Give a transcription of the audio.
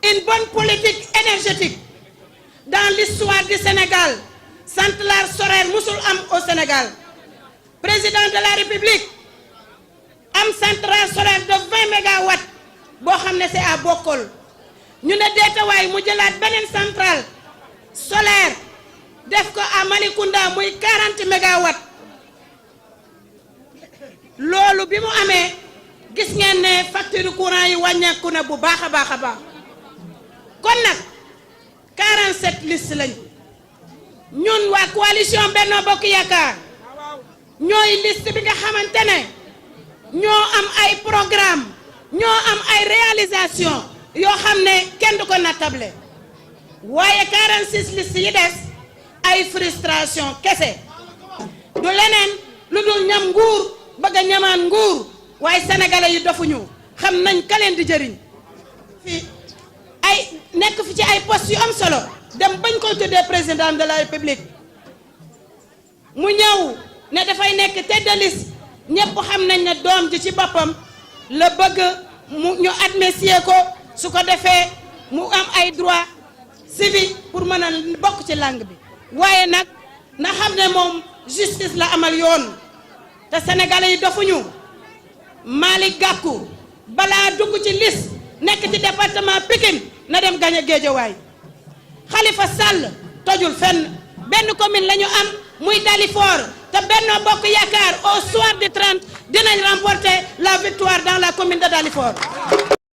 une bonne politique énergétique dans l'histoire du Sénégal centrale solaire musul am au Sénégal président de la République am centrale solaire de 20 mégawatts boo xam ne c'est à Bokkol ñu ne deetawaay mu jëlaat beneen centrale solaire def ko à Malicounda muy 40 mégawatts loolu bi mu amee gis ngeen ne facture courant yi wàññeeku na bu baax a baax a baax kon nag 47 liste lañ ñun waa coalition Benno Bokk Yaakaar ñooy liste bi nga xamante ne ñoo am ay programme ñoo am ay réalisation yoo xam ne kenn du ko nattable waaye 46 liste yi des ay frustration kese du leneen lu dul ñam nguur bëgg a ñamaan nguur waaye sénégalais yi dofuñu xam nañ ka leen di jëriñ fi ay nekk fi ci ay poste yu am solo dem bañ koy tuddee président de la république mu ñëw ne dafay nekk tête de liste ñëpp xam nañ ne doom ji ci boppam la bëgg mu ñu admessier ko su ko defee mu am ay droit civique pour mën a bokk ci langue bi waaye nag na xam ne moom justice la amal yoon te sénégalais yi dofuñu Malick Gakou balaa dugg ci liste nekk ci département Pikine na dem gagné Guédiawaye Khalifa Sall tojul fenn benn commune la ñu am muy Dalifort te Benno Bokk Yaakaar au soir du 30 dinañ remporter la victoire dans la commune de Dalifort